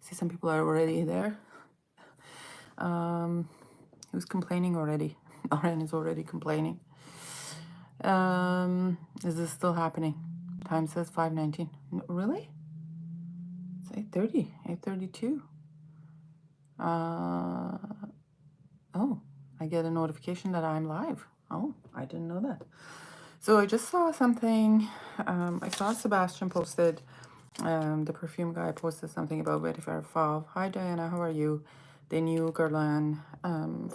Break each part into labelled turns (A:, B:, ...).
A: See, some people are already there. Who's complaining already? Oren is already complaining. Is this still happening? Time says 5:19. Really? It's 8:30. 8:32. Oh, I get a notification that I'm live. Oh, I didn't know that. So I just saw something. I saw Sebastian posted, the perfume guy posted something about Vetiver Fauve. Hi Diana, how are you? The new Guerlain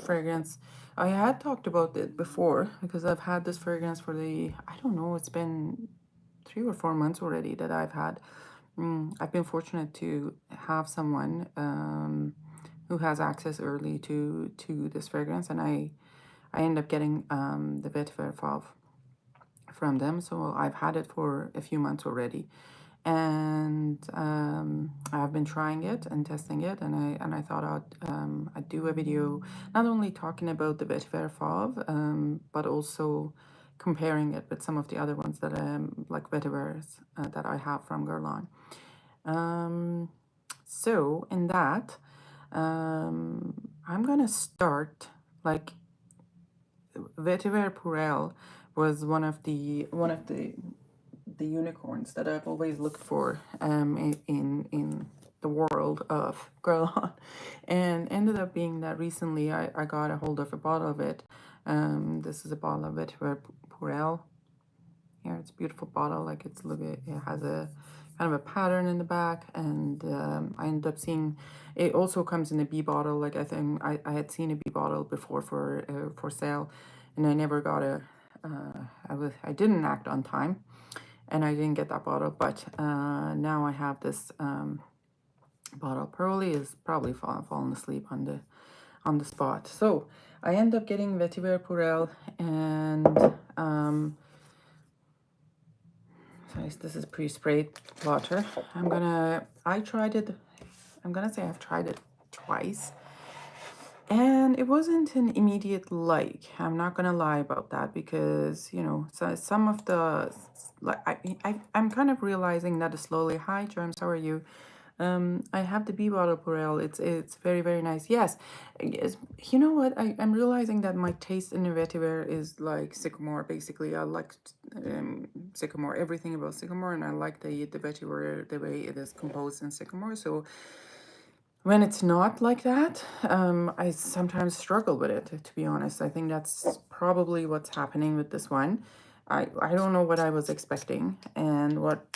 A: fragrance. I had talked about it before because I've had this fragrance for I don't know, it's been 3 or 4 months already that I've had. I've been fortunate to have someone who has access early to this fragrance, and I end up getting the Vetiver Fauve from them. So I've had it for a few months already, and I've been trying it and testing it, and I thought I'd do a video not only talking about the Vetiver Fauve, but also comparing it with some of the other ones that like Vetivers that I have from Guerlain. So in that, I'm gonna start like Vetiver Purell was one of the unicorns that I've always looked for in the world of Guerlain, and ended up being that recently I got a hold of a bottle of it. This is a bottle of Vetiver Purell. Here, it's a beautiful bottle. Like it has a kind of a pattern in the back, and I ended up seeing it also comes in a B bottle. Like I think I had seen a B bottle before for sale, and I never got I didn't act on time, and I didn't get that bottle. But now I have this bottle. Pearly is probably fallen asleep on the spot. So I end up getting Vetiver Purell, and this is pre-sprayed water. I tried it. I'm gonna say I've tried it twice, and it wasn't an immediate like. I'm not gonna lie about that, because so some of the like I'm kind of realizing that slowly. Hi Germs, how are you? I have the B bottle Purell. It's very, very nice. Yes, you know what? I'm realizing that my taste in the vetiver is like Sycamore. Basically, I like Sycamore, everything about Sycamore, and I like the vetiver, the way it is composed in Sycamore. So when it's not like that, I sometimes struggle with it, to be honest. I think that's probably what's happening with this one. I don't know what I was expecting and what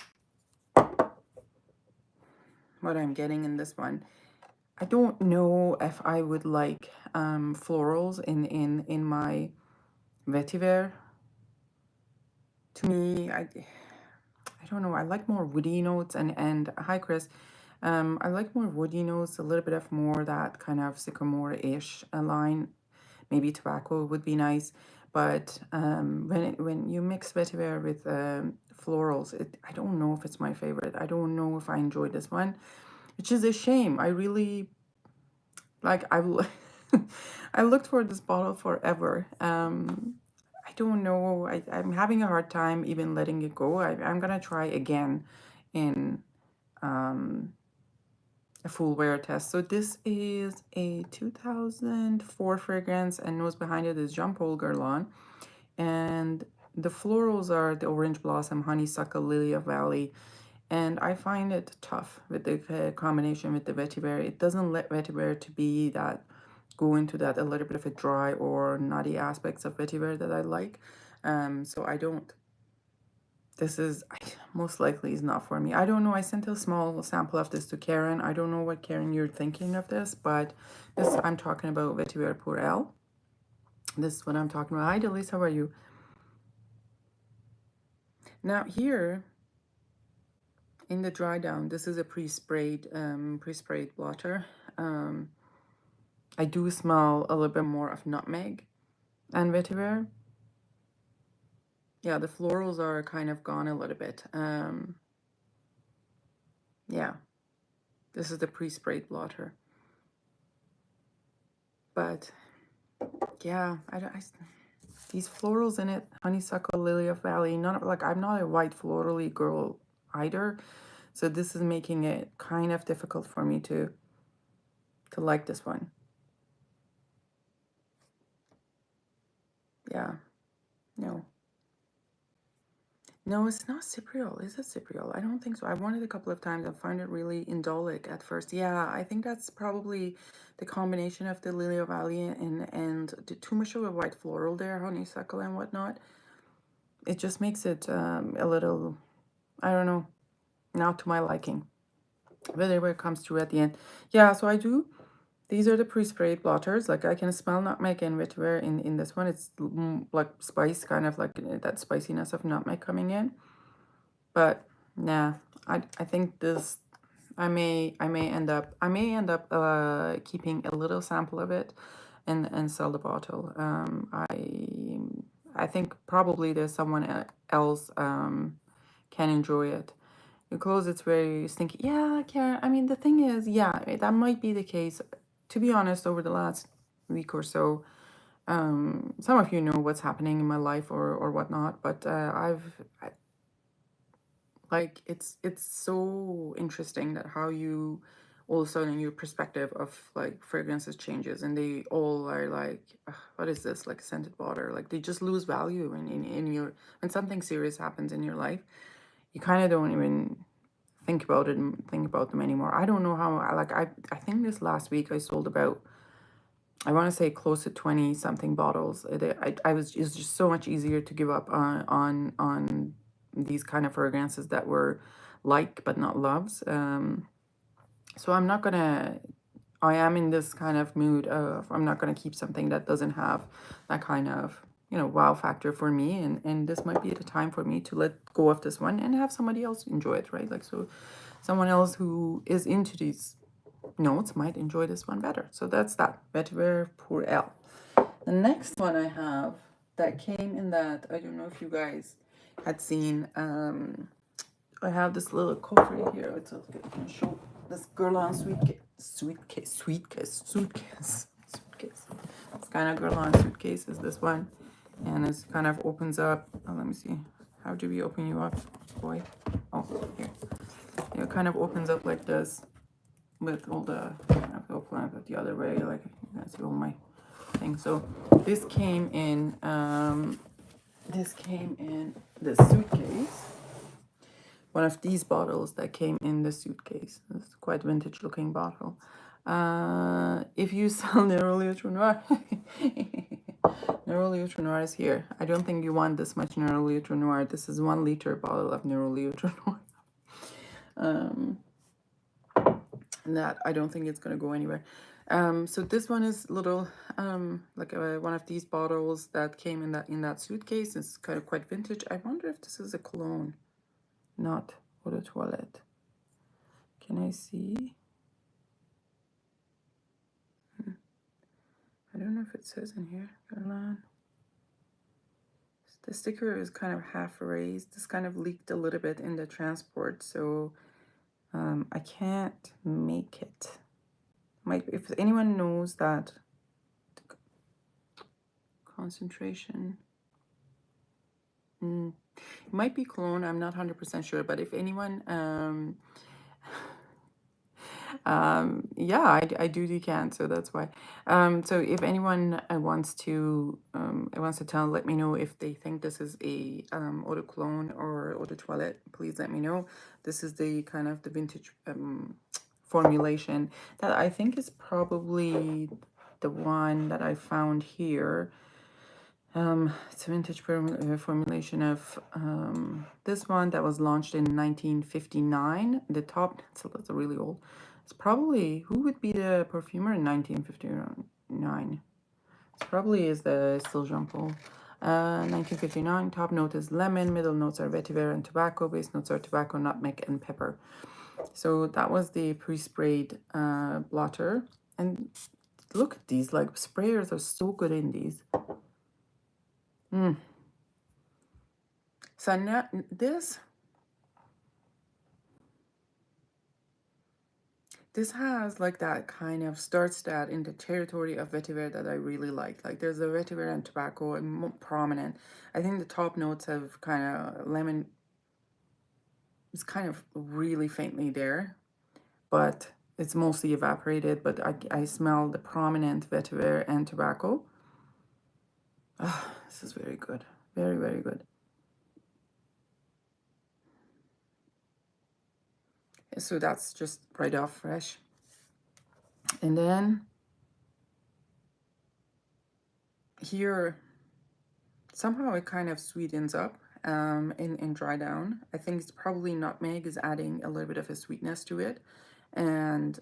A: I'm getting in this one. I don't know if I would like florals in my vetiver. To me, I don't know. I like more woody notes, and hi Chris. I like more woody notes, a little bit of more that kind of sycamore-ish line. Maybe tobacco would be nice, but when you mix vetiver with florals, I don't know if it's my favorite. I don't know if I enjoy this one, which is a shame. I really like I looked for this bottle forever. I don't know. I'm having a hard time even letting it go. I'm gonna try again in a full wear test. So this is a 2004 fragrance, and nose behind it is Jean Paul Guerlain, and the florals are the orange blossom, honeysuckle, lily of valley. And I find it tough with the combination with the vetiver. It doesn't let vetiver to be that, go into that a little bit of a dry or nutty aspects of vetiver that I like. So I don't, this is most likely is not for me. I don't know. I sent a small sample of this to Karen. I don't know what, Karen, you're thinking of this, but this, I'm talking about Vetiver Purell. This is what I'm talking about. Hi Delise, how are you? Now here in the dry down, this is a pre-sprayed blotter. I do smell a little bit more of nutmeg and vetiver. Yeah, the florals are kind of gone a little bit. Yeah, this is the pre-sprayed blotter. But yeah, these florals in it, honeysuckle, lily of valley. None of, like, I'm not a white florally girl either. So this is making it kind of difficult for me to like this one. Yeah. No. No, it's not Cypriol. Is it Cypriol? I don't think so. I worn it a couple of times. I find it really indolic at first. Yeah, I think that's probably the combination of the Lily of Valley and too much of a white floral there, honeysuckle and whatnot. It just makes it a little, I don't know, not to my liking. But anyway, it comes through at the end. Yeah, so I do. These are the pre-sprayed blotters. Like I can smell nutmeg and vetiver in this one. It's like spice, kind of like that spiciness of nutmeg coming in. But nah, I think this I may end up keeping a little sample of it and sell the bottle. I think probably there's someone else can enjoy it. Your clothes, it's very stinky. Yeah, Karen. I mean, the thing is, yeah, that might be the case. To be honest, over the last week or so, some of you know what's happening in my life or whatnot, but like it's so interesting that how you all of a sudden your perspective of like fragrances changes, and they all are like, "Ugh, what is this, like scented water?" Like they just lose value in your, when something serious happens in your life, you kind of don't even think about it and think about them anymore. I don't know how. I think this last week I sold about, I want to say close to 20 something bottles. It's just so much easier to give up on these kind of fragrances that were like but not loves. So I'm not gonna, I am in this kind of mood of, I'm not gonna keep something that doesn't have that kind of, you know, wow factor for me, and this might be the time for me to let go of this one and have somebody else enjoy it, right? Like, so someone else who is into these notes might enjoy this one better. So that's that Vetiver pour L. The next one I have that came in that, I don't know if you guys had seen, I have this little coffer here. It's a, I can show this Guerlain suitcase. This kind of Guerlain suitcase is this one, and it kind of opens up. Oh, let me see. How do we open you up, boy? Oh, here. It kind of opens up like this, with all the, I will plan it the other way, like you can see all my things. So this came in the suitcase. One of these bottles that came in the suitcase. It's quite vintage looking bottle. If you sell Neroli Ultra Noir, Neroli Ultra Noir is here. I don't think you want this much Neroli Ultra Noir. This is 1 liter bottle of Neroli Ultra Noir. And that I don't think it's gonna go anywhere. So this one is little, like one of these bottles that came in that suitcase. It's kind of quite vintage. I wonder if this is a cologne, not eau de toilette. Can I see? I don't know if it says in here, Guerlain. The sticker is kind of half erased. This kind of leaked a little bit in the transport, so I can't make it. If anyone knows that concentration, it might be cologne. I'm not 100% sure, but if anyone, yeah, I do decant, so that's why. So if anyone wants to tell, let me know if they think this is a eau de cologne or eau de toilette. Please let me know. This is the kind of the vintage formulation that I think is probably the one that I found here. It's a vintage formulation of this one that was launched in 1959. The top, so that's really old. It's probably, who would be the perfumer in 1959? It probably is the still Jean Paul. 1959, top note is lemon, middle notes are vetiver and tobacco, base notes are tobacco, nutmeg, and pepper. So that was the pre-sprayed blotter. And look at these, like sprayers are so good in these. So now this has like that kind of starts that in the territory of vetiver that I really like. Like there's a vetiver and tobacco and more prominent. I think the top notes have kind of lemon. It's kind of really faintly there, but it's mostly evaporated, but I smell the prominent vetiver and tobacco. Oh, this is very good. Very, very good. So that's just right off fresh. And then here, somehow it kind of sweetens up in dry down. I think it's probably nutmeg is adding a little bit of a sweetness to it. And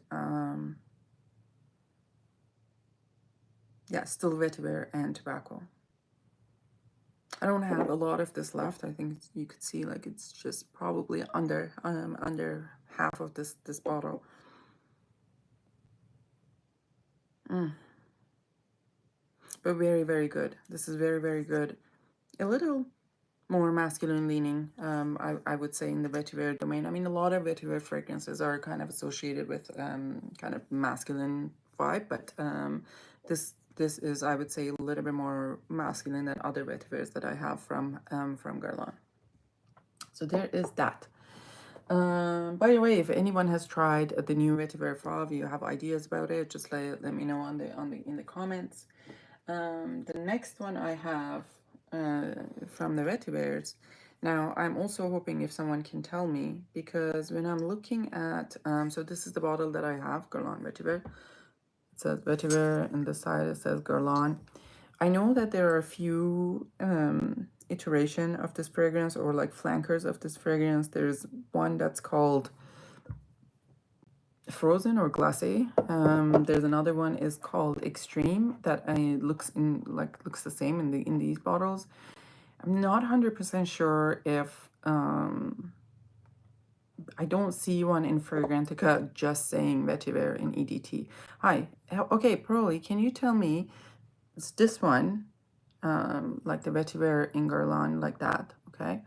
A: yeah, still vetiver and tobacco. I don't have a lot of this left. I think you could see like it's just probably under half of this bottle. But very, very good. This is very, very good. A little more masculine leaning, I would say, in the vetiver domain. I mean, a lot of vetiver fragrances are kind of associated with kind of masculine vibe, but this is, I would say, a little bit more masculine than other vetivers that I have from Guerlain. So there is that. By the way, if anyone has tried the new Vetiver Fauve, you have ideas about it, just let me know in the comments. The next one I have from the Vetivers. Now, I'm also hoping if someone can tell me, because when I'm looking at, so this is the bottle that I have, Guerlain Vetiver. It says Vetiver, and the side it says Guerlain. I know that there are a few iteration of this fragrance, or like flankers of this fragrance. There's one that's called Frozen or Glacé. There's another one is called Extreme that looks the same in these bottles. I'm not 100% sure if I don't see one in Fragrantica just saying Vetiver in EDT. Hi, okay, Pearly, can you tell me, it's this one, like the Vetiver in Guerlain, like that, okay?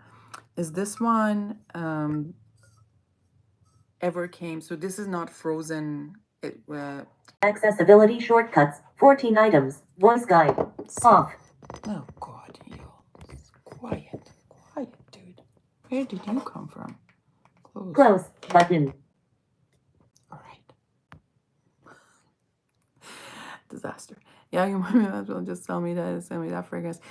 A: Is this one ever came, so this is not Frozen,
B: accessibility shortcuts, 14 items, voice guide, off.
A: Oh God, you quiet, dude. Where did you come from?
B: Close button.
A: All right. Disaster. Yeah, you might as well just send me that fragrance.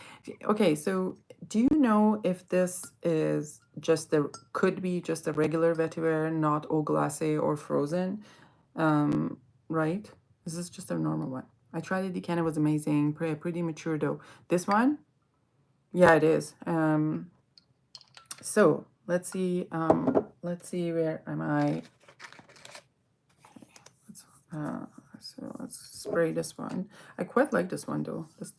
A: Okay, so do you know if this is just could be just a regular vetiver, not au glacé or frozen? Right? This is just a normal one. I tried it, decanted, was amazing, pretty mature though. This one? Yeah, it is. So let's see where am I? Okay, so let's spray this one. I quite like this one though. The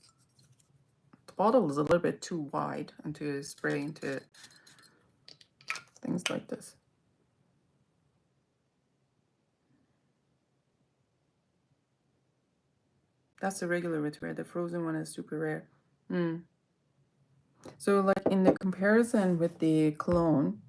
A: bottle is a little bit too wide and to spray into things like this. That's the regular vetiver. The frozen one is super rare. So like in the comparison with the cologne,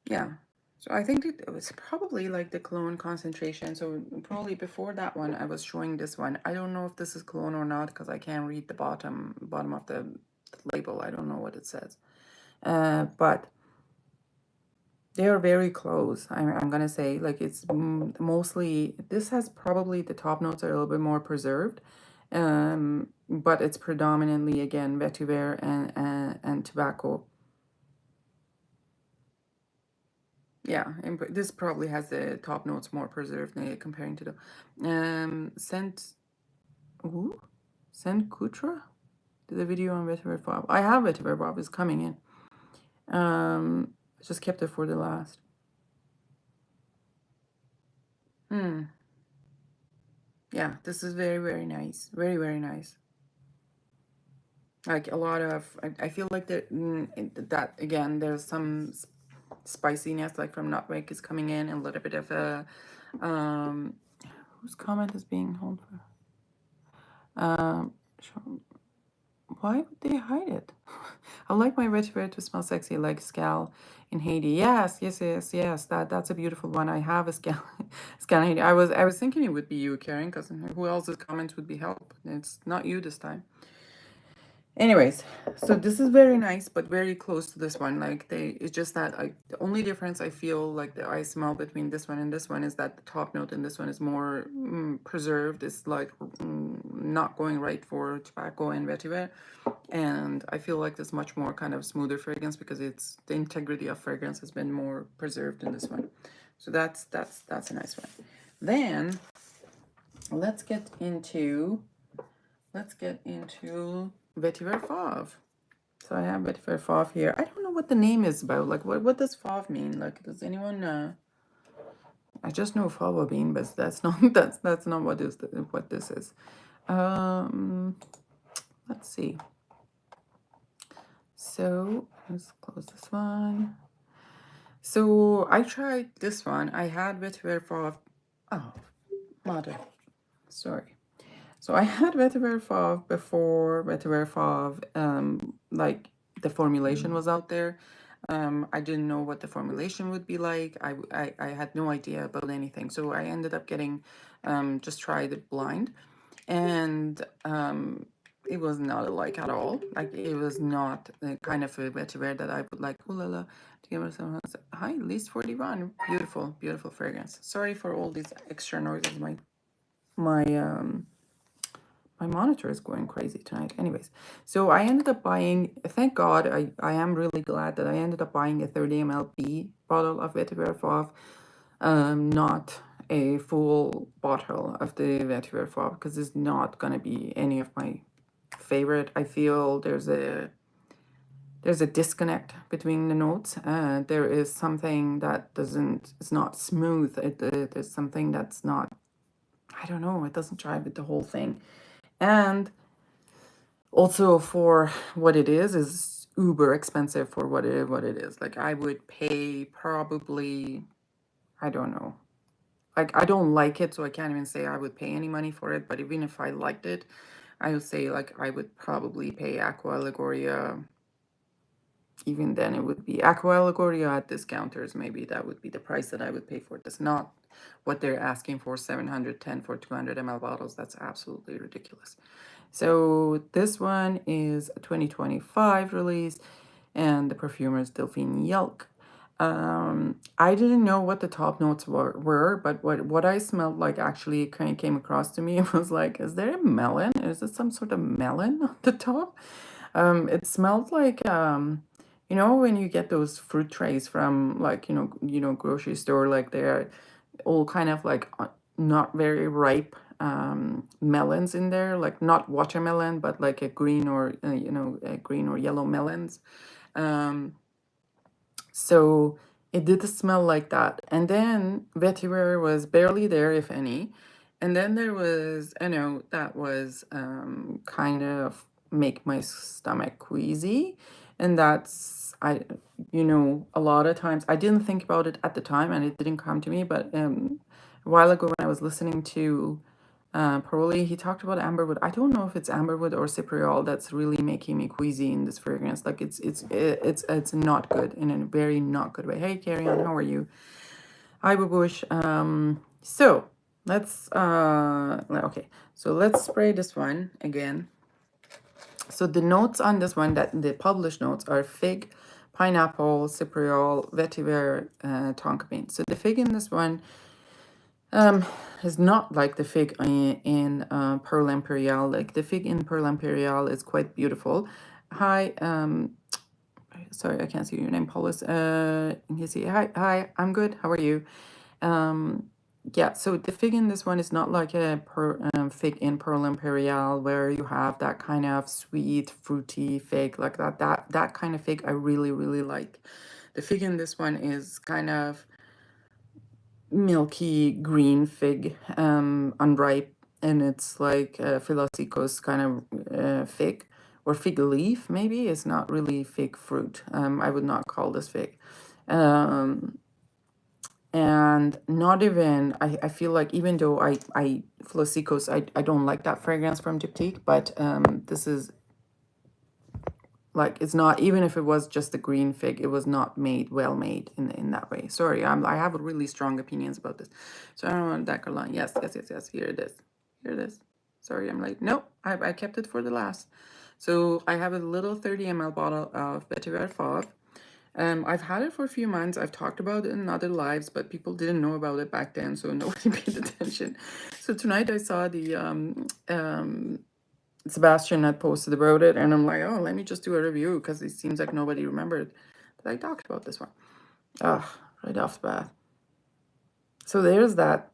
A: yeah. So I think it was probably like the cologne concentration. So probably before that one, I was showing this one. I don't know if this is cologne or not because I can't read the bottom of the label. I don't know what it says. But they are very close. I'm gonna say like it's mostly, this has probably the top notes are a little bit more preserved, but it's predominantly again vetiver and tobacco. Yeah, and this probably has the top notes more preserved comparing to the Saint Coutre. Did a video on Vetiver Fauve. I have Vetiver Fauve, is coming in. I just kept it for the last. Yeah, this is very, very nice. Very, very nice. Like a lot of, I feel like that again, there's some spiciness like from nutmeg is coming in, and a little bit of a, whose comment is being held for? Why would they hide it? I like my vetiver to smell sexy, like Scal in Haiti. Yes. That's a beautiful one. I have a Scal in Haiti. I was thinking it would be you, Karen, because who else's comments would be help? It's not you this time. Anyways, so this is very nice, but very close to this one. Like it's just that the only difference I feel like that I smell between this one and this one is that the top note in this one is more preserved. It's like not going right for tobacco and vetiver, and I feel like there's much more kind of smoother fragrance because it's the integrity of fragrance has been more preserved in this one. So that's a nice one. Then let's get into Vetiver Fauve. So I have Vetiver Fauve here. I don't know what the name is about. Like, what does Fauve mean? Like, does anyone? I just know fava bean, but that's not that's not what what this is. Let's see. So let's close this one. So I tried this one. I had Vetiver Fauve. Oh, mother. Sorry. So I had Vetiver Fauve before Vetiver Fauve, like the formulation was out there. I didn't know what the formulation would be like. I had no idea about anything. So I ended up getting, just tried it blind. And it was not alike at all. Like it was not the kind of a vetiver that I would like, ooh la la, to give myself. Hi, at least 41. Beautiful, beautiful fragrance. Sorry for all these extra noises. My my monitor is going crazy tonight. Anyways, so I ended up buying, thank God, I am really glad that I ended up buying a 30 ml B bottle of Vetiver Fauve, not a full bottle of the Vetiver Fauve, because it's not going to be any of my favorite. I feel there's a disconnect between the notes. There is something that it's not smooth. There's something that's not, I don't know, it doesn't drive with the whole thing. And also for what it is uber expensive for what it is. Like I would pay probably, I don't know. Like I don't like it, so I can't even say I would pay any money for it. But even if I liked it, I would say like I would probably pay Aqua Allegoria. Even then, it would be Aqua Allegoria at discounters. Maybe that would be the price that I would pay for it. That's not what they're asking for, 710 for 200 ml bottles. That's absolutely ridiculous. So this one is a 2025 release, and the perfumer is Delphine Yelk. I didn't know what the top notes were, but what I smelled like actually kind of came across to me. It was like, is there a melon? Is it some sort of melon on the top? It smelled like you know, when you get those fruit trays from like grocery store, like they're all kind of like not very ripe melons in there, like not watermelon, but like a green or a green or yellow melons. Um, so it did smell like that. And then vetiver was barely there, if any. And then there was a note that was kind of make my stomach queasy. And that's, a lot of times I didn't think about it at the time and it didn't come to me. But a while ago when I was listening to Paroli, he talked about amberwood. I don't know if it's amberwood or cypriol that's really making me queasy in this fragrance. Like it's not good, in a very not good way. Hey, Carrie on, how are you? Hi, Babush. So let's okay. So let's spray this one again. So the notes on this one, that the published notes, are fig, pineapple, cypriol, vetiver, tonka bean. So the fig in this one is not like the fig in Pearl Imperial. Like the fig in Pearl Imperial is quite beautiful. Hi, sorry, I can't see your name, Paulus. You see, hi, I'm good. How are you? Yeah, so the fig in this one is not like a fig in Pearl Imperial where you have that kind of sweet, fruity fig like that. That kind of fig I really, really like. The fig in this one is kind of milky green fig, unripe, and it's like Philosicos kind of fig, or fig leaf maybe. It's not really fig fruit. I would not call this fig. And not even, I feel like, even though I Philosicos, I don't like that fragrance from Diptyque, but this is like, it's not, even if it was just a green fig, it was not well made in that way. Sorry, I have really strong opinions about this. So I don't want that Guerlain. Yes. Here it is. Sorry, I'm like, nope, I kept it for the last. So I have a little 30 ml bottle of Vetiver Fauve. I've had it for a few months. I've talked about it in other lives, but people didn't know about it back then, so nobody paid attention. So tonight I saw the Sebastian had posted about it, and I'm like, oh, let me just do a review because it seems like nobody remembered that I talked about this one. Ugh, right off the bat. So there's that.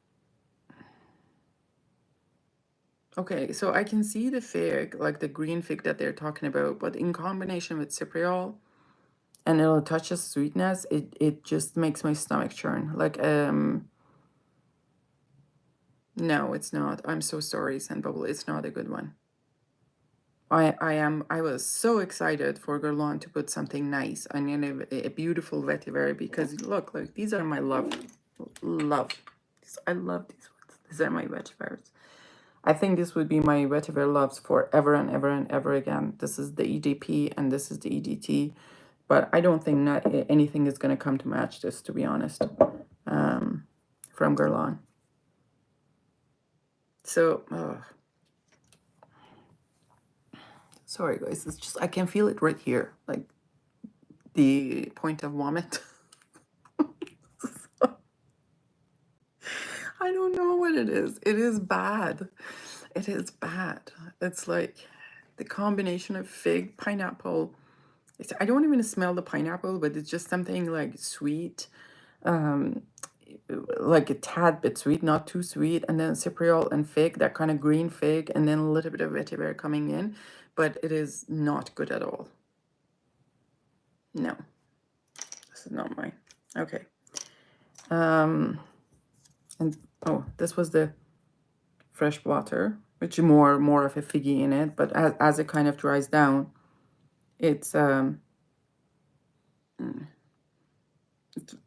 A: Okay, so I can see the fig, like the green fig that they're talking about, but in combination with Cypriol and a little touch of sweetness, it just makes my stomach churn. Like, no, it's not. I'm so sorry, Scent Bubble. It's not a good one. I was so excited for Guerlain to put something nice. I need a beautiful vetiver because look, like these are my love. I love these ones. These are my vetivers. I think this would be my vetiver loves forever and ever and ever again. This is the EDP and this is the EDT, but I don't think not anything is going to come to match this, to be honest, from Guerlain. So, sorry guys, it's just, I can feel it right here, like the point of vomit. I don't know what it is. It is bad. It is bad. It's like the combination of fig, pineapple. I don't even smell the pineapple, but it's just something like sweet, like a tad bit sweet, not too sweet, and then cypriol and fig, that kind of green fig, and then a little bit of vetiver coming in, but it is not good at all. No, this is not mine. Okay. And oh, this was the fresh water, which is more of a figgy in it, but as it kind of dries down, it's the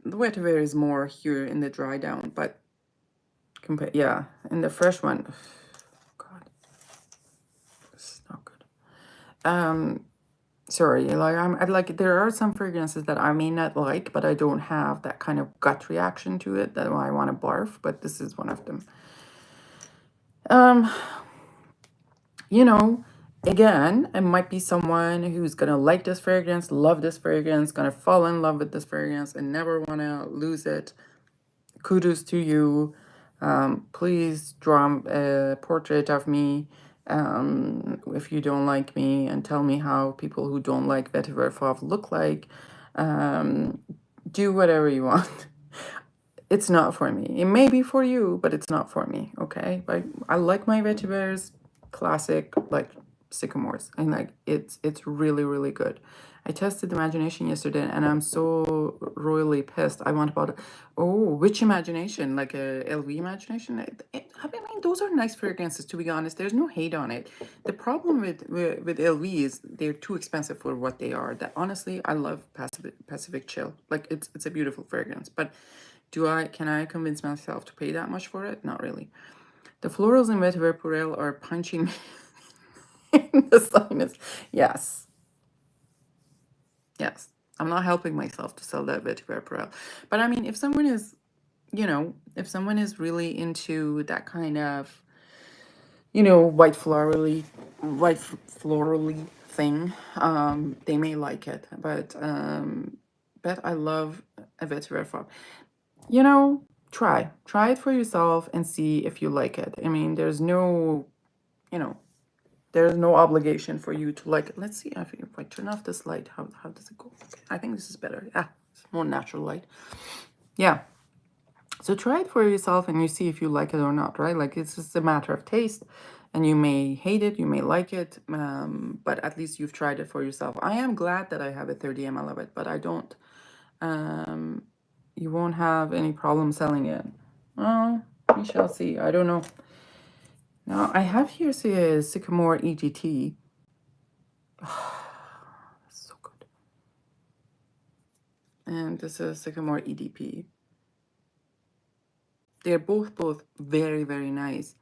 A: vetiver is more here in the dry down, but yeah, in the fresh one, God, this is not good. Sorry, like I like, there are some fragrances that I may not like, but I don't have that kind of gut reaction to it that I want to barf, but this is one of them. You know, again, it might be someone who's gonna like this fragrance, love this fragrance, gonna fall in love with this fragrance and never want to lose it. Kudos to you. Please draw a portrait of me if you don't like me, and tell me how people who don't like Vetiver Fauve look like. Do whatever you want. It's not for me. It may be for you, but it's not for me, okay? But I like my vetivers, classic, like Sycamores, and like it's really, really good. I tested Imagination yesterday, and I'm so royally pissed. I want about, oh, which Imagination? Like a LV Imagination? I mean, those are nice fragrances, to be honest. There's no hate on it. The problem with LV is they're too expensive for what they are. That honestly, I love Pacific Chill. Like it's a beautiful fragrance, but can I convince myself to pay that much for it? Not really. The florals in Vetiver Purell are punching me in the sinus. Yes. Yes. I'm not helping myself to sell that Vetiver Purell. But I mean, if someone is, if someone is really into that kind of, white florally thing, they may like it. But I love a Vetiver Fauve. Try it for yourself and see if you like it. I mean, there's no obligation for you to like it. Let's see if I turn off this light, how does it go? Okay, I think this is better. Yeah, it's more natural light. Yeah, so try it for yourself and you see if you like it or not, right? Like, it's just a matter of taste, and you may hate it, you may like it, but at least you've tried it for yourself. I am glad that I have a 30 ml of it, but I don't you won't have any problem selling it. Oh, we shall see. I don't know. Now, I have here Sycamore EGT. So good. And this is Sycamore EDP. They're both very, very nice.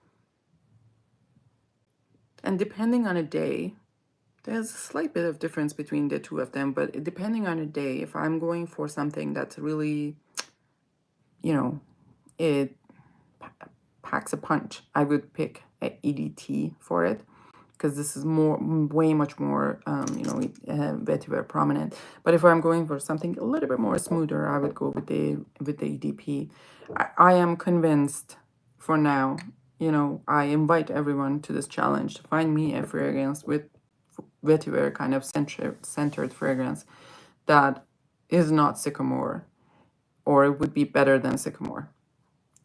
A: And depending on a day, there's a slight bit of difference between the two of them, but depending on a day, if I'm going for something that's really, it packs a punch, I would pick a EDT for it, because this is way much more, vetiver prominent. But if I'm going for something a little bit more smoother, I would go with the EDP. I am convinced for now, I invite everyone to this challenge to find me a fragrance with vetiver kind of centered fragrance that is not Sycamore, or it would be better than Sycamore.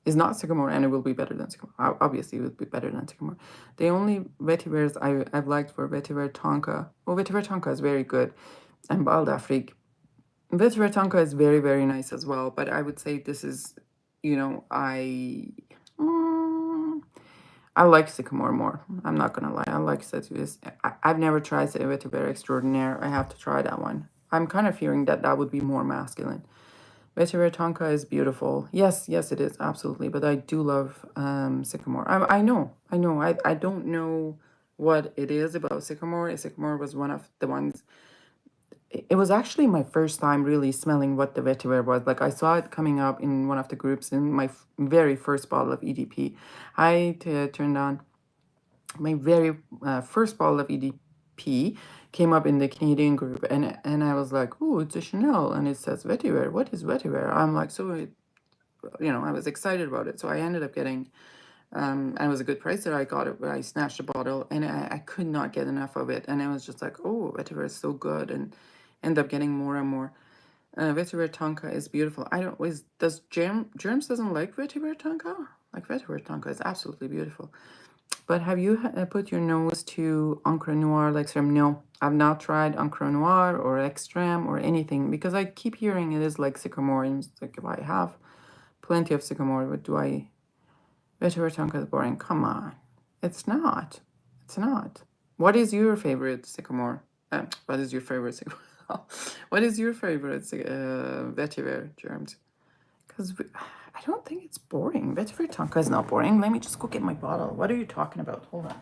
A: Is not Sycamore, and it will be better than Sycamore. Obviously, it would be better than Sycamore. The only vetivers I've liked for Vetiver Tonka. Well, Vetiver Tonka is very good, and Bal d'Afrique. Vetiver Tonka is very, very nice as well, but I would say this is, I like Sycamore more. I'm not gonna lie. I like Vetiver. I've never tried Vetiver Extraordinaire. I have to try that one. I'm kind of fearing that would be more masculine. Vetiver Tonka is beautiful. Yes, it is, absolutely. But I do love Sycamore. I know. I don't know what it is about Sycamore. Sycamore was one of the ones. It was actually my first time really smelling what the vetiver was. Like, I saw it coming up in one of the groups in my very first bottle of EDP. I turned on my very first bottle of EDP came up in the Canadian group, and I was like, oh, it's a Chanel, and it says vetiver. What is vetiver? I'm like, so, I was excited about it. So I ended up getting, and it was a good price that I got it, but I snatched a bottle, and I could not get enough of it. And I was just like, oh, vetiver is so good, and end up getting more and more. Vetiver Tonka is beautiful. Does Germs doesn't like Vetiver Tonka? Like, Vetiver Tonka is absolutely beautiful. But have you put your nose to Encre Noir like Extreme? No, I've not tried Encre Noir or Extreme or anything, because I keep hearing it is like Sycamore. And it's like, if I have plenty of Sycamore, what do I... Vetiver Tonka is boring. Come on. It's not. It's not. What is your favorite Sycamore? What is your favorite Sycamore? What is your favorite vetiver, Germs? Because I don't think it's boring. Vetiver Tonka is not boring. Let me just go get my bottle. What are you talking about? Hold on.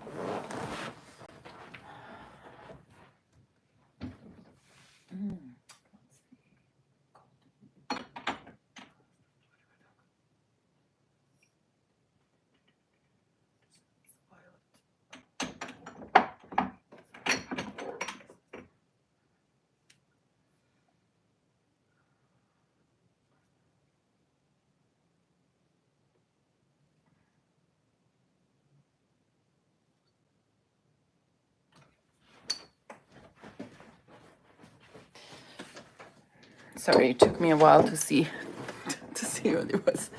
A: Sorry, it took me a while to see what it was.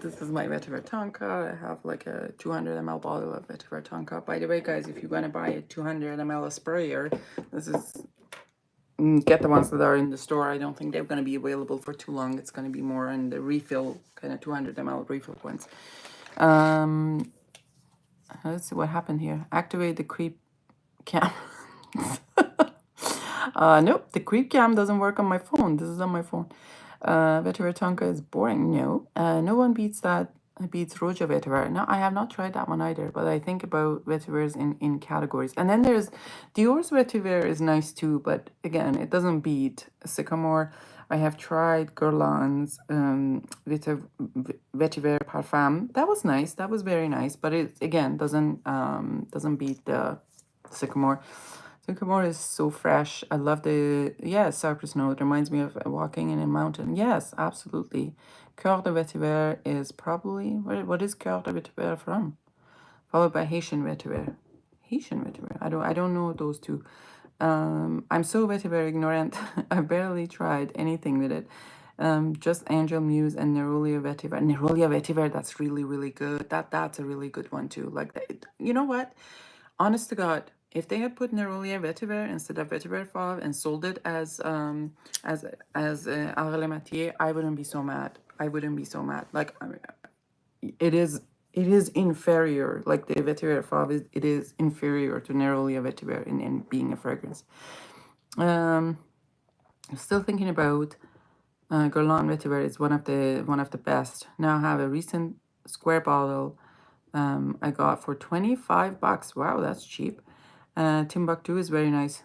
A: This is my Vetiver Tonka. I have like a 200 ml bottle of Vetiver Tonka. By the way, guys, if you're gonna buy a 200 ml sprayer, this is get the ones that are in the store. I don't think they're gonna be available for too long. It's gonna be more in the refill kind of 200 ml refill ones. Let's see what happened here. Activate the creep cam. Nope, the creep cam doesn't work on my phone. This is on my phone. Vetiver Tonka is boring. No, no one beats that. Beats Roja Vetiver. No, I have not tried that one either. But I think about vetivers in categories. And then there's Dior's vetiver is nice too. But again, it doesn't beat Sycamore. I have tried Guerlain's Vetiver Parfum. That was nice. That was very nice. But it again doesn't beat the Sycamore. Sycamore is so fresh. I love the, cypress note. It reminds me of walking in a mountain. Yes, absolutely. Coeur de Vetiver is probably, what is Coeur de Vetiver from? Followed by Haitian Vetiver. Haitian Vetiver. I don't know those two. I'm so vetiver ignorant. I barely tried anything with it. Just Angel Muse and Neroli Vetiver. Neroli Vetiver, that's really, really good. That's a really good one too. Like, you know what? Honest to God, if they had put Neroli Vetiver instead of Vetiver Fauve and sold it as Arles Matier, I wouldn't be so mad. I wouldn't be so mad. Like, I mean, it is inferior. Like, the Vetiver Fauve it is inferior to Neroli Vetiver in being a fragrance. I'm still thinking about Guerlain Vetivers is one of the best. Now I have a recent square bottle I got for $25. Wow, that's cheap. Timbuktu is very nice.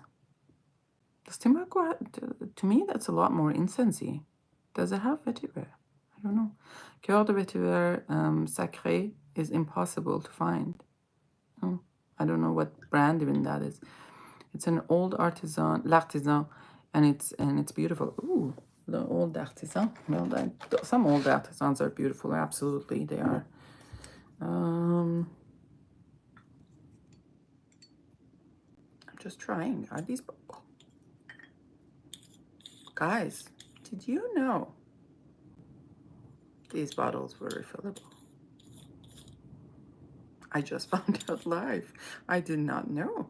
A: Does Timbuktu to me that's a lot more incensey. Does it have vetiver? I don't know. Coeur de Vetiver Sacré is impossible to find. Oh, I don't know what brand even that is. It's an old artisan, l'artisan, and it's beautiful. Ooh, the old artisan. Well, some old artisans are beautiful. Absolutely, they are. I'm just trying. Are these guys? Did you know these bottles were refillable? I just found out live. I did not know.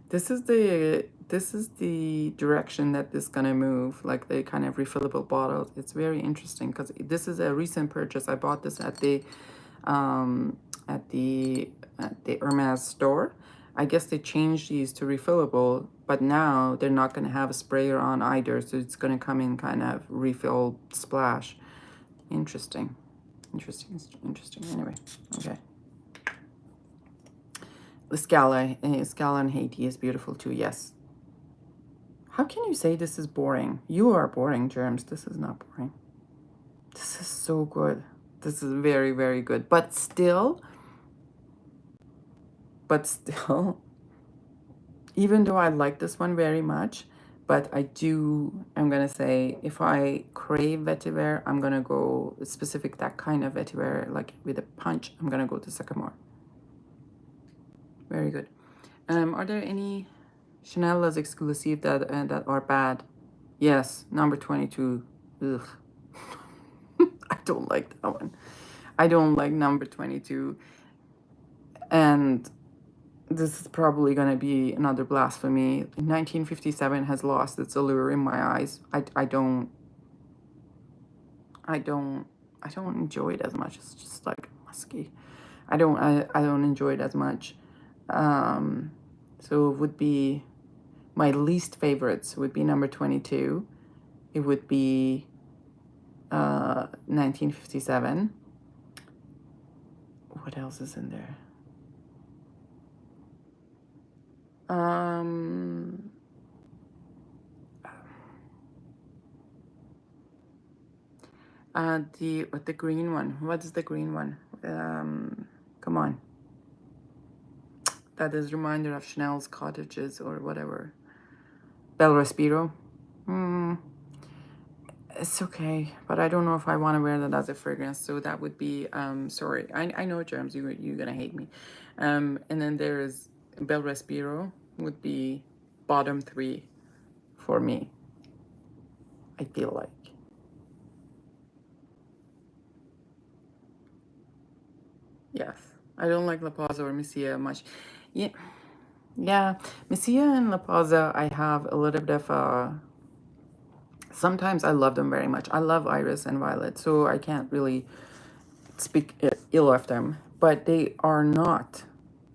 A: This is the direction that this is gonna move, like the kind of refillable bottles. It's very interesting because this is a recent purchase. I bought this at the um, at the Hermes store. I guess they changed these to refillable, but now they're not gonna have a sprayer on either, so it's gonna come in kind of refill splash. Interesting, interesting, interesting. Anyway, okay. The Scala in Haiti is beautiful too, yes. How can you say this is boring? You are boring, Germs. This is not boring. This is so good. This is very, very good. But still, even though I like this one very much, but I'm gonna say, if I crave vetiver, I'm gonna go specific, that kind of vetiver, like with a punch, I'm gonna go to Sycamore. Very good. Are there any Chanel Les Exclusifs that are bad? Yes, number 22. Ugh. I don't like that one. I don't like number 22. And this is probably going to be another blasphemy. 1957 has lost its allure in my eyes. I don't enjoy it as much. It's just like musky. I don't enjoy it as much. So it would be, my least favorites would be number 22. It would be 1957. What else is in there? The green one. What is the green one? Come on. That is a reminder of Chanel's cottages or whatever. Bel Respiro. It's okay, but I don't know if I want to wear that as a fragrance. So that would be, sorry. I know, Germs, you're going to hate me. And then there's Bel Respiro would be bottom 3 for me, I feel like. Yes. I don't like La Pausa or Messia much. Yeah. Messia and La Pausa, I have a little bit of sometimes I love them very much. I love Iris and Violet, so I can't really speak ill of them. But they are not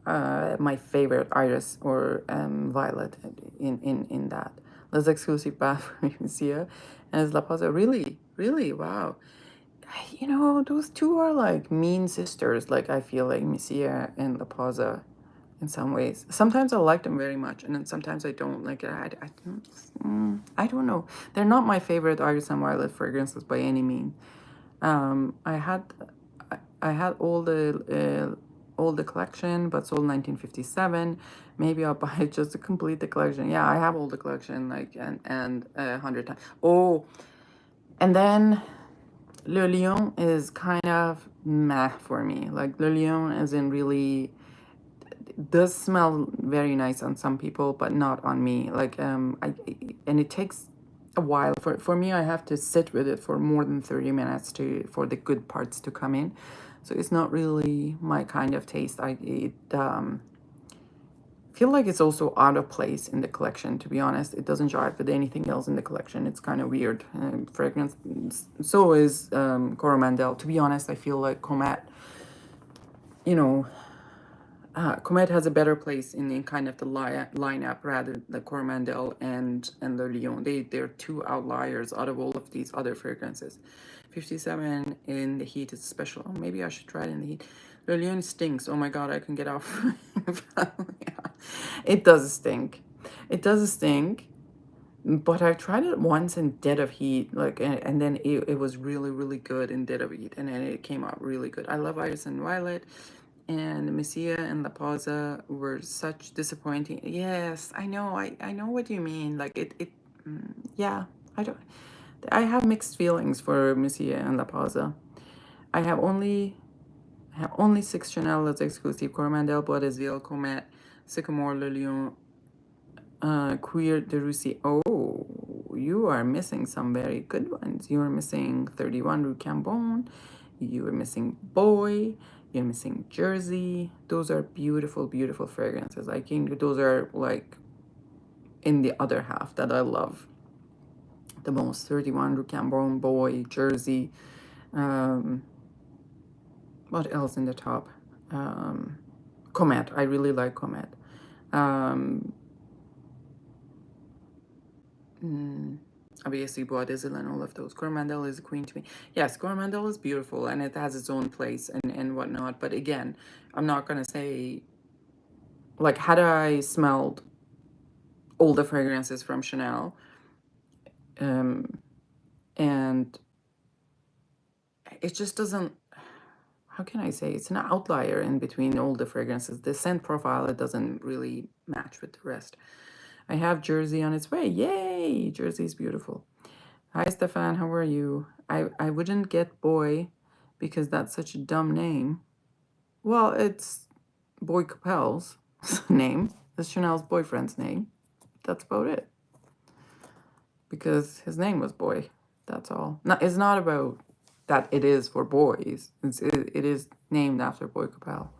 A: my favorite Iris or Violet in that. Les Exclusifs Bath for Messia and La Pausa. Really, really, wow. You know, those two are like mean sisters. Like, I feel like Messia and La Pausa in some ways. Sometimes I like them very much, and then sometimes I don't. Like, I don't know. They're not my favorite Iris and Violet fragrances by any means. I had all the collection, but sold 1957. Maybe I'll buy it just to complete the collection. Yeah, I have all the collection, like, and 100 times. Oh, and then Le Lion is kind of meh for me. Like, Le Lion isn't really, does smell very nice on some people, but not on me. Like, and it takes a while for me. I have to sit with it for more than 30 minutes for the good parts to come in. So it's not really my kind of taste. Feel like it's also out of place in the collection, to be honest. It doesn't jive with anything else in the collection. It's kind of weird fragrance. So is Coromandel. To be honest, I feel like Comet, you know, Comet has a better place in kind of the lineup rather than Coromandel and Le Lion. They're two outliers out of all of these other fragrances. 57 in the heat is special. Oh, maybe I should try it in the heat. Le Lion stinks. Oh my god, I can get off. Yeah. It does stink. It does stink. But I tried it once in dead of heat, like, and then it was really, really good in dead of heat, and then it came out really good. I love Iris and Violet, and Messia and La Pausa were such disappointing. Yes, I know. I know what you mean. Like yeah, I don't. I have mixed feelings for Messia and La Pausa. I have only 6 Chanel Les Exclusifs: Coromandel, Bois des Villes, Comet, Sycamore, Le Lion, Cuir de Russie. Oh, you are missing some very good ones. You are missing 31 Rue Cambon. You are missing Boy. You're missing Jersey. Those are beautiful, beautiful fragrances. I think those are like in the other half that I love the most. 31 Rue Cambon, Boy, Jersey. What else in the top? Comet. I really like Comet. Obviously, Bois des Îles and all of those. Coromandel is a queen to me. Yes, Coromandel is beautiful and it has its own place and whatnot. But again, I'm not going to say, like, had I smelled all the fragrances from Chanel, and it just doesn't, how can I say, it's an outlier in between all the fragrances. The scent profile, it doesn't really match with the rest. I have Jersey on its way. Yay! Jersey's beautiful. Hi, Stefan. How are you? I wouldn't get Boy because that's such a dumb name. Well, it's Boy Capel's name. It's Chanel's boyfriend's name. That's about it. Because his name was Boy. That's all. No, it's not about that it is for boys. It is named after Boy Capel.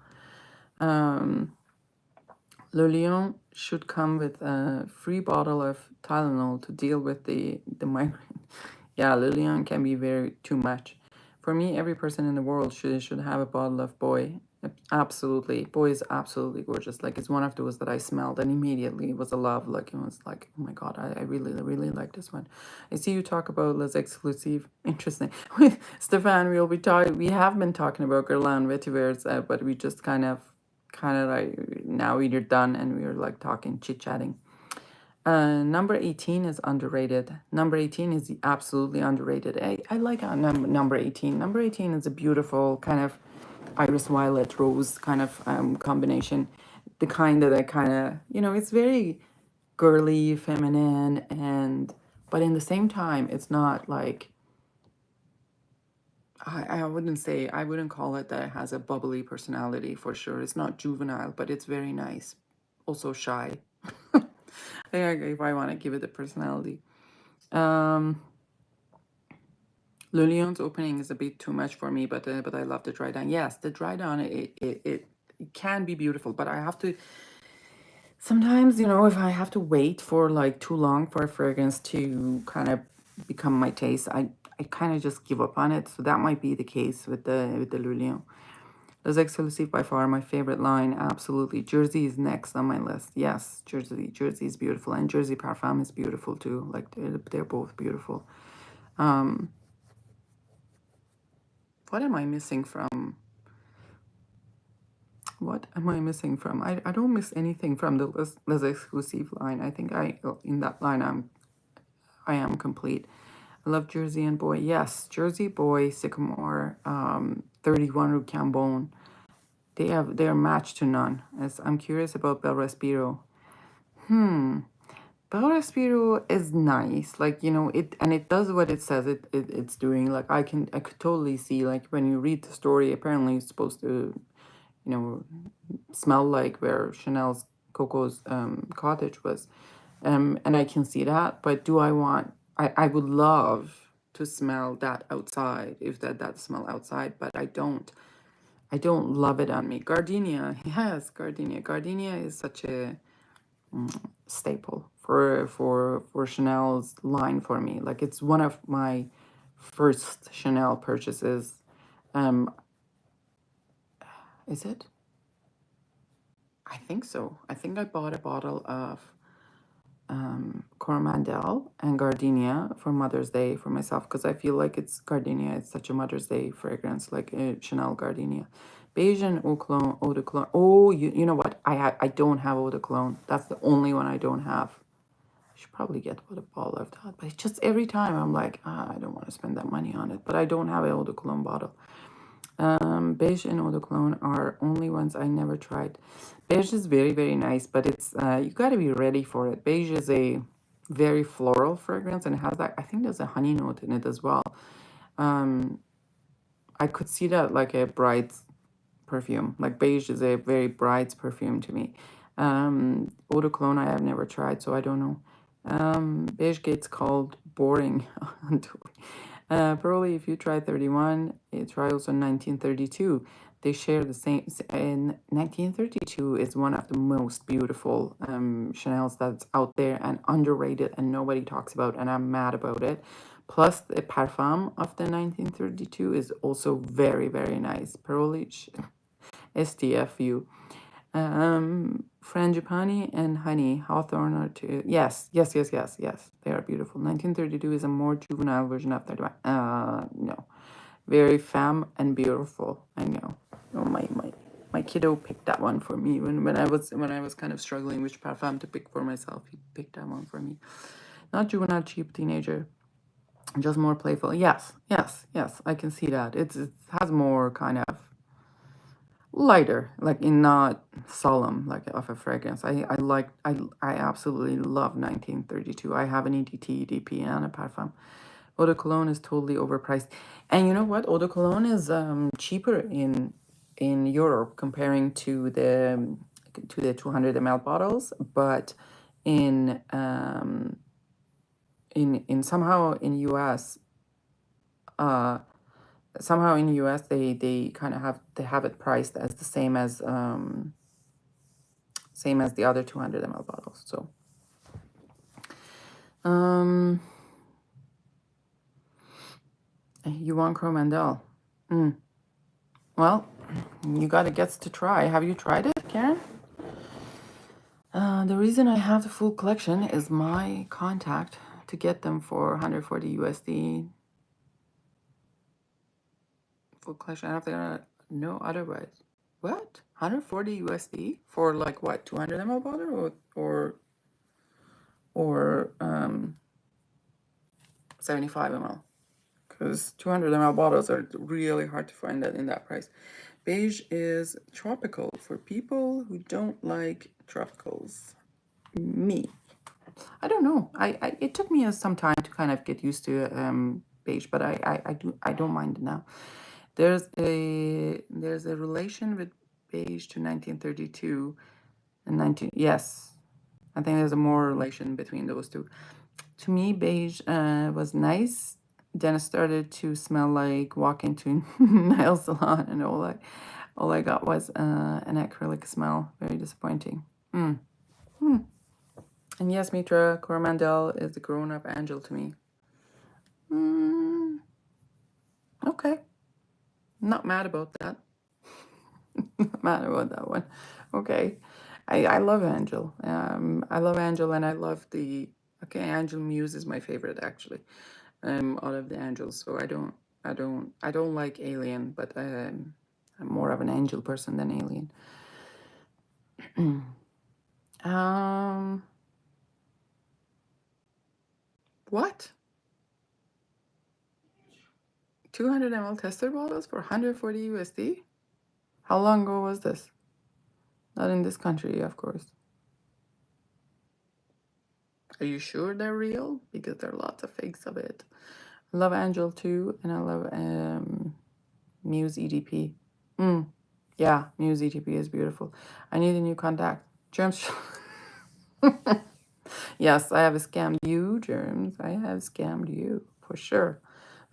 A: Le Lion should come with a free bottle of Tylenol to deal with the migraine. Yeah, Le Lion can be very too much. For me, every person in the world should have a bottle of Boy. Absolutely. Boy is absolutely gorgeous. Like, it's one of those that I smelled and immediately it was a love. Like, it was like, oh my God, I really, really like this one. I see you talk about Les Exclusifs. Interesting. Stefan, we have been talking about Guerlain Vetivers, but we just kind of like, now we're done and we were like talking, chit-chatting. Number 18 is underrated. Number 18 is absolutely underrated. I like number 18. Number 18 is a beautiful kind of iris violet rose kind of combination. The kind that I kind of, it's very girly, feminine, but in the same time, it's not like, I wouldn't call it that it has a bubbly personality for sure. It's not juvenile, but it's very nice. Also shy. If I want to give it a personality. Le Lion's opening is a bit too much for me, but I love the dry down. Yes, the dry down, it can be beautiful, but I have to, sometimes, if I have to wait for like too long for a fragrance to kind of become my taste, I kind of just give up on it. So that might be the case with the Le Lion. Les Exclusifs by far my favorite line, absolutely. Jersey is next on my list. Yes, Jersey is beautiful, and Jersey Parfum is beautiful too. Like, they're both beautiful. What am I missing from? What am I missing from? I don't miss anything from the Les Exclusifs line. I think in that line I am complete. I love Jersey and Boy. Yes, Jersey, Boy, Sycamore, 31 Rue Cambon. They are matched to none. As I'm curious about Bel Respiro. Bel Respiro is nice, like, it does what it says it's doing. Like, I could totally see, like, when you read the story, apparently it's supposed to, smell like where Chanel's Coco's cottage was, and I can see that. But do I want? I would love to smell that outside, if that smell outside, but I don't love it on me. Gardenia, yes, Gardenia. Gardenia is such a staple for Chanel's line for me. Like, it's one of my first Chanel purchases. Is it? I think so. I think I bought a bottle of Coromandel and Gardenia for Mother's Day for myself, because I feel like Gardenia is such a Mother's Day fragrance, like Chanel Gardenia. Beige and Eau de Cologne. Oh, you know what? I don't have Eau de Cologne. That's the only one I don't have. I should probably get a bottle of that. But it's just every time I'm like, I don't want to spend that money on it. But I don't have an Eau de Cologne bottle. Beige and eau de cologne are only ones I never tried. Beige is very, very nice, but it's you got to be ready for it. Beige is a very floral fragrance, and it has that, I think there's a honey note in it as well. I could see that like a bride's perfume. Like beige is a very bride's perfume to me. Eau de cologne I have never tried, so I don't know. Beige gets called boring. Probably if you try 31, you try also 1932. They share the same. And 1932 is one of the most beautiful Chanels that's out there and underrated, and nobody talks about, and I'm mad about it. Plus, the parfum of the 1932 is also very, very nice. Probably STFU. Frangipani and Honey Hawthorne are two. Yes. They are beautiful. 1932 is a more juvenile version of 31. No. Very femme and beautiful. I know. Oh, my kiddo picked that one for me when I was kind of struggling which parfum to pick for myself. He picked that one for me. Not juvenile, cheap teenager. Just more playful. Yes. I can see that. It has more kind of lighter, like in not solemn, like of a fragrance. I absolutely love 1932. I have an EDT, EDP, and a parfum. Eau de cologne is totally overpriced, and you know what? Eau de cologne is cheaper in Europe comparing to the 200 ml bottles, but in somehow in US they kind of have it priced as the same as the other 200 ml bottles. So you want Cromandel? Well, you got to get to try. Have you tried it, Karen? The reason I have the full collection is my contact to get them for 140 USD. Full collection. I have to know otherwise. What? 140 USD for like what? 200 ml bottle or 75 ml? Because 200 ml bottles are really hard to find that in that price. Beige is tropical for people who don't like tropicals. Me. I don't know. It took me some time to kind of get used to beige, but I don't mind it now. There's a relation with beige to 1932 and yes. I think there's a more relation between those two. To me, beige was nice. Then it started to smell like walking to nail salon, and all I got was an acrylic smell. Very disappointing. And yes, Mitra, Coromandel is the grown-up angel to me. Okay. Not mad about that. Not mad about that one. Okay. I love Angel. I love Angel, and I love Angel Muse is my favorite actually. Out of the angels. So I don't like Alien, but I'm more of an Angel person than Alien. What? 200 ml tester bottles for 140 USD? How long ago was this? Not in this country, of course. Are you sure they're real? Because there are lots of fakes of it. I love Angel too, and I love Muse EDP. Yeah, Muse EDP is beautiful. I need a new contact. Germs. Yes, I have scammed you, Germs. I have scammed you, for sure.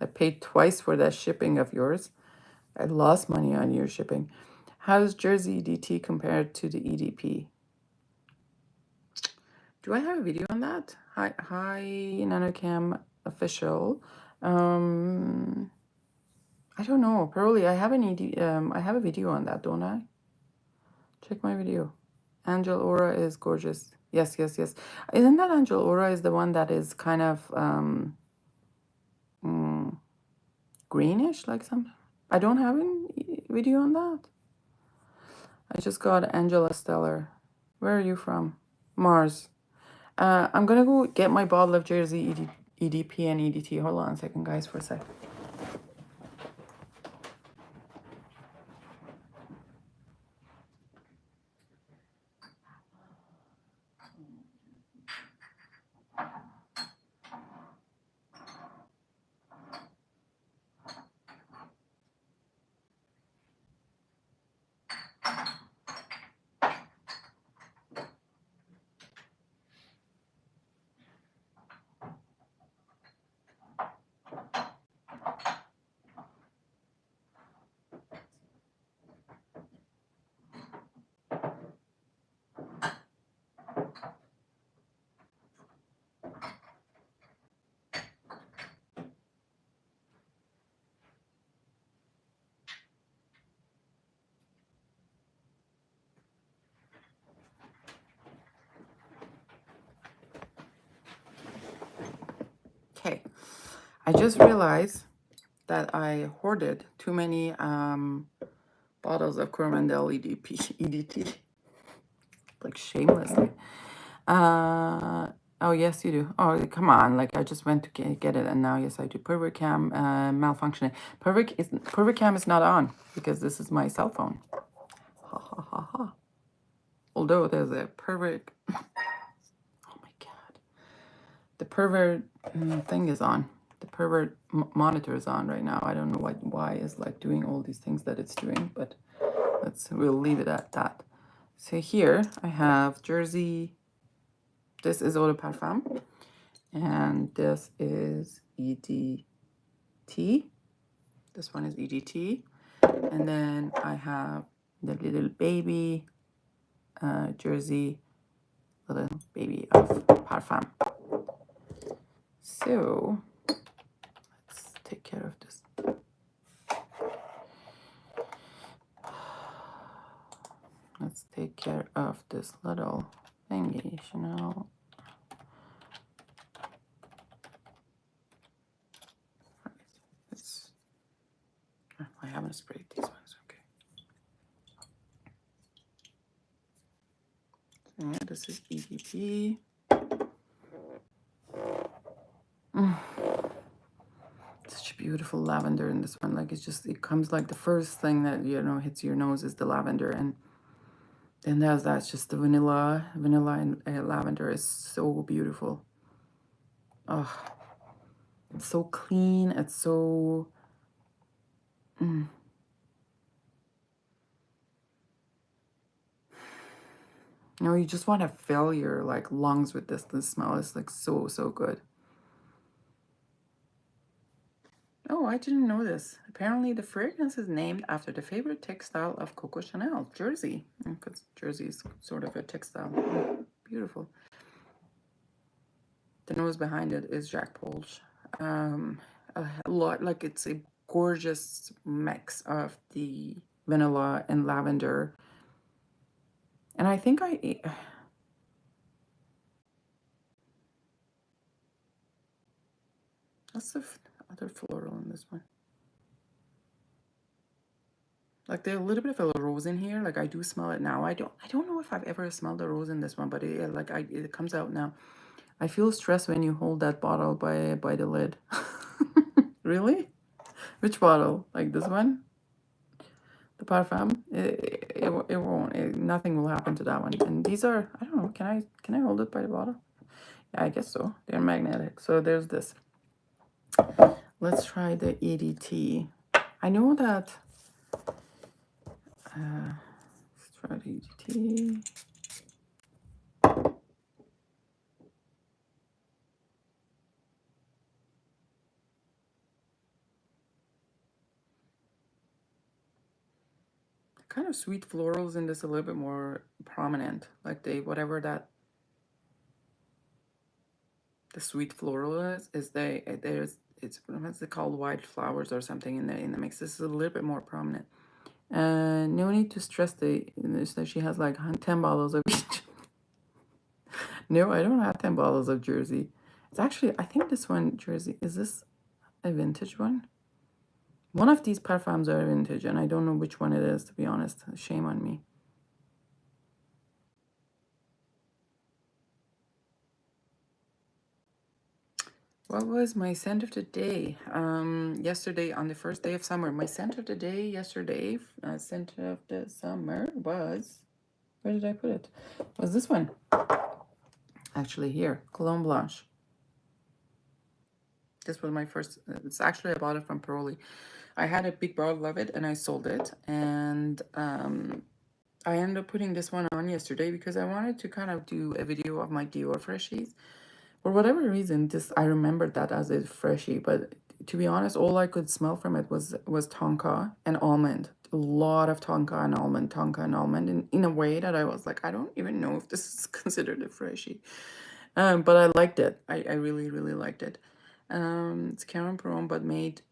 A: I paid twice for that shipping of yours. I lost money on your shipping. How does Jersey EDT compared to the EDP? Do I have a video on that? Hi, Nanocam official. I don't know. Probably I have I have a video on that, don't I? Check my video. Angel Aura is gorgeous. Yes. Isn't that Angel Aura is the one that is kind of greenish, like some? I don't have a video on that. I just got Angela Stellar. Where are you from? Mars. I'm gonna go get my bottle of Jersey EDP and EDT. Hold on a second, guys, for a sec. I just realized that I hoarded too many bottles of Coromandel EDT, like shamelessly. Oh, yes, you do. Oh, come on. Like, I just went to get it, and now, yes, I do. Pervicam malfunctioning. Pervicam is not on because this is my cell phone. Ha, ha, ha, ha. Although there's a pervert. Oh, my God. The pervert thing is on. The pervert monitor is on right now. I don't know why it's like doing all these things that it's doing, but we'll leave it at that. So here I have Jersey. This is Eau de Parfum, and this is EDT. This one is EDT, and then I have the little baby Jersey, little baby of Parfum. So let's take care of this. Let's take care of this little thingy, Chanel. I haven't sprayed these ones, okay. So yeah, this is EDT. Such beautiful lavender in this one. Like, it comes like the first thing that, hits your nose is the lavender. And then that's just the vanilla and lavender is so beautiful. Oh, it's so clean. It's so... you just want to fill your like lungs with this. The smell is like so good. Oh, I didn't know this. Apparently the fragrance is named after the favorite textile of Coco Chanel, Jersey. Because Jersey is sort of a textile. Oh, beautiful. The nose behind it is Jacques Polch. A lot, like it's a gorgeous mix of the vanilla and lavender. And I think that's the other floral in this one. Like there's a little bit of a rose in here. Like I do smell it now. I don't know if I've ever smelled a rose in this one, but it comes out now. I feel stressed when you hold that bottle by the lid. Really? Which bottle? Like this one? The Parfum? It won't. Nothing will happen to that one. And these are, I don't know, can I hold it by the bottle? Yeah, I guess so. They're magnetic. So there's this. Let's try the EDT. I know that... let's try the EDT. Kind of sweet florals in this a little bit more prominent, like the sweet floral is it's what's it called, white flowers or something in the mix. This is a little bit more prominent. No need to stress that she has like 10 bottles of each. No, I don't have 10 bottles of Jersey. It's actually, I think this one Jersey, is this a vintage one? One of these parfums are vintage, and I don't know which one it is, to be honest. Shame on me. What was my scent of the day? Yesterday, on the first day of summer, my scent of the day yesterday, scent of the summer was, where did I put it? Was this one. Actually here, Cologne Blanche. This was my first, it's actually, I bought it from Peroli. I had a big bottle of it and I sold it. And I ended up putting this one on yesterday because I wanted to kind of do a video of my Dior Freshies. For whatever reason, I remembered that as a freshie, but to be honest, all I could smell from it was tonka and almond. A lot of tonka and almond, in a way that I was like, I don't even know if this is considered a freshie. But I liked it. I really, really liked it. It's Caron Peron, but made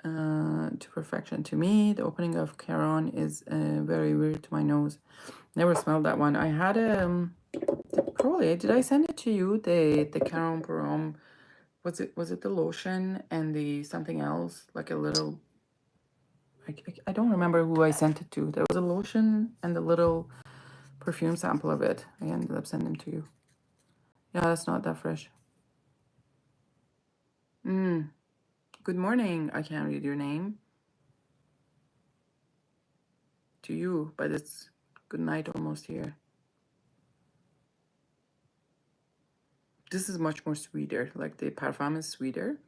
A: to perfection to me. The opening of Caron is very weird to my nose. Never smelled that one. I had probably, did I send it to you? The Caron Peron Was it the lotion and the something else, like a little, I don't remember who I sent it to. There was a lotion and a little perfume sample of it. I ended up sending to you. Yeah, that's not that fresh. Good morning. I can't read your name to you, but it's good night almost here. This is much more sweeter. Like the parfum is sweeter,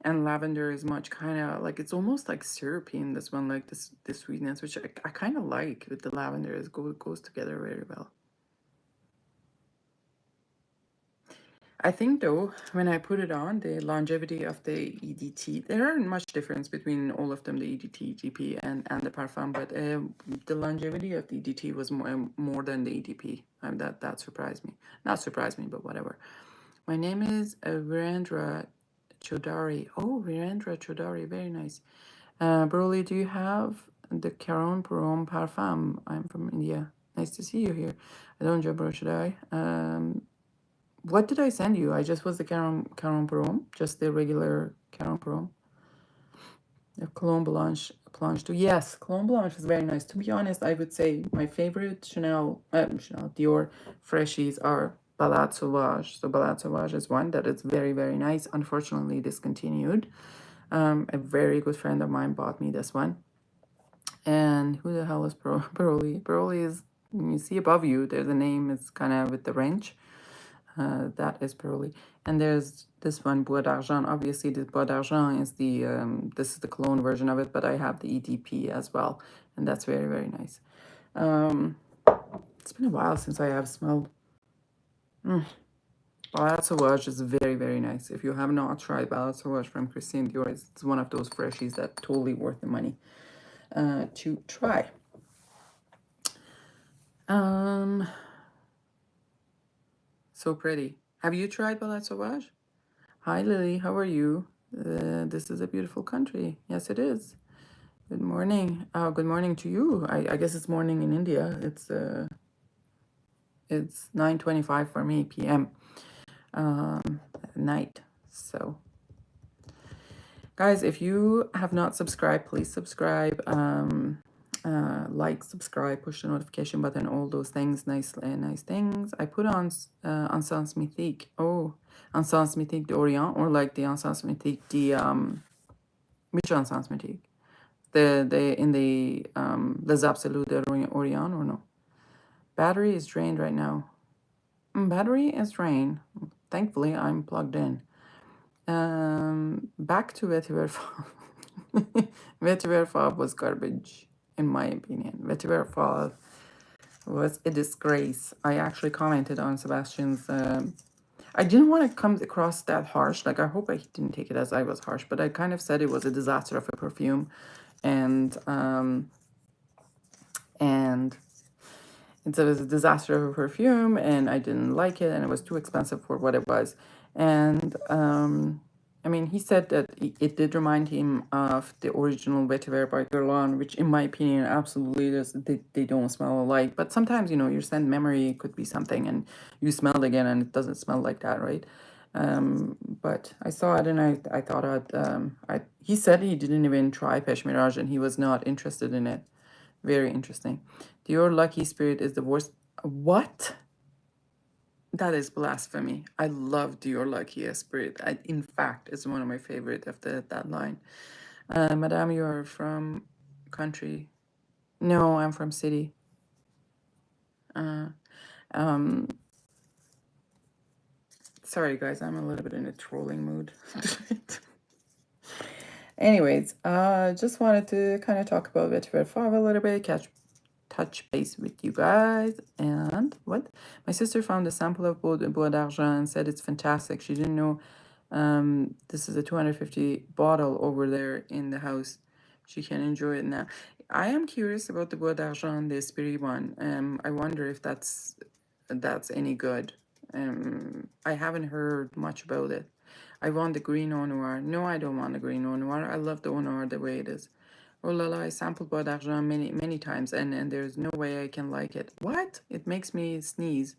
A: and lavender is much kind of like, it's almost like syrupy in this one, like this sweetness, which I kind of like with the lavender. It goes together very well. I think though, when I put it on, the longevity of the EDT, there aren't much difference between all of them, the EDT, GP, and the parfum, but the longevity of the EDT was more than the EDP. That surprised me. Not surprised me, but whatever. My name is Virendra Chaudhary. Oh, Virendra Chaudhary, very nice. Broly, do you have the Caron Parom Parfum? I'm from India. Nice to see you here. I don't jump, should I? What did I send you? I just was the Caron Parom, just the regular Caron Parom. The Cologne Blanche too. Yes, Cologne Blanche is very nice. To be honest, I would say my favorite Chanel Dior Freshies are Balade Sauvage. So Balade Sauvage is one that is very, very nice. Unfortunately discontinued. A very good friend of mine bought me this one. And who the hell is Broly? Broly is, you see above you, there's a name, it's kind of with the wrench. That is Broly. And there's this one, Bois d'Argent. Obviously, the Bois d'Argent is the, this is the cologne version of it, but I have the EDP as well. And that's very, very nice. It's been a while since I have smelled. Balade Sauvage is very, very nice. If you have not tried Balade Sauvage from Christian Dior, it's one of those freshies that totally worth the money to try. So pretty. Have you tried Balade Sauvage? Hi, Lily. How are you? This is a beautiful country. Yes, it is. Good morning. Good morning to you. I guess it's morning in India. It's 9:25 for me p.m. At night. So, guys, if you have not subscribed, please subscribe. Like, subscribe, push the notification button, all those things, nice things. I put on Encens Mythique. Oh, Encens Mythique d'Orient, or like the Encens Mythique, which Encens Mythique? The in the Les Absolus d'Orient, or no? Battery is drained right now. Battery is drained. Thankfully, I'm plugged in. Back to Vetiver Fauve. Vetiver Fauve was garbage, in my opinion. Vetiver Fauve was a disgrace. I actually commented on Sebastian's. I didn't want to come across that harsh. Like, I hope I didn't take it as I was harsh, but I kind of said it was a disaster of a perfume, and it was a disaster of a perfume, and I didn't like it, and it was too expensive for what it was. And I mean, he said that it did remind him of the original Vetiver by Guerlain, which in my opinion absolutely does. They don't smell alike, but sometimes, you know, your scent memory could be something, and you smell it again and it doesn't smell like that, right? But I saw it and I thought he said he didn't even try Pesh Mirage and he was not interested in it. Very interesting. Your lucky spirit is the worst. What? That is blasphemy. I love Your Lucky Spirit. In fact, it's one of my favorite of that line. Madame, you are from country. No, I'm from city. Sorry, guys, I'm a little bit in a trolling mood. Anyways, just wanted to kind of talk about Vetiver Fauve a little bit, touch base with you guys. And what? My sister found a sample of Bois d'Argent and said it's fantastic. She didn't know this is a 250 bottle over there in the house. She can enjoy it now. I am curious about the Bois d'Argent, the Esprit one. I wonder if that's any good. I haven't heard much about it. I want the green Eau Noir. No, I don't want the green Eau Noir. I love the Eau Noir the way it is. Oh la la, I sampled Bois d'Argent many times, and there's no way I can like it. What? It makes me sneeze.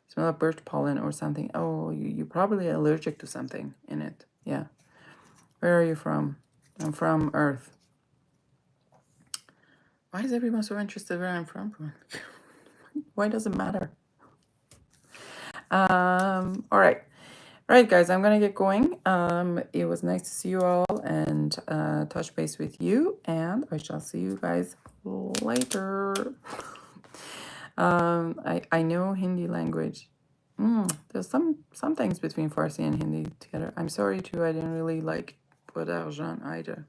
A: Smell of birch pollen or something. Oh, you're probably allergic to something in it. Yeah. Where are you from? I'm from Earth. Why is everyone so interested where I'm from? Why does it matter? All right. All right, guys, I'm going to get going. It was nice to see you all and touch base with you. And I shall see you guys later. I know Hindi language. There's some things between Farsi and Hindi together. I'm sorry, too. I didn't really like Bois d'Argent either.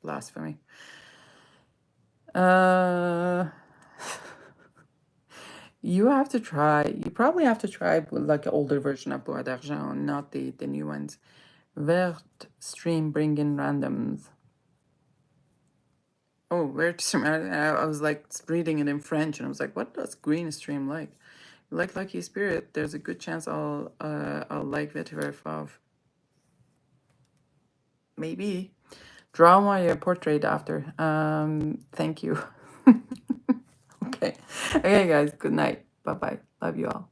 A: Blasphemy. You have to try. You probably have to try like an older version of Bois d'Argent, not the new ones. Vert stream bring in randoms. Oh, Vert stream. I was like reading it in French, and I was like, "What does green stream like?" Like Lucky Spirit, there's a good chance I'll like Vetiver Fauve. Maybe. Draw my portrait after. Thank you. Okay. Okay, guys. Good night. Bye-bye. Love you all.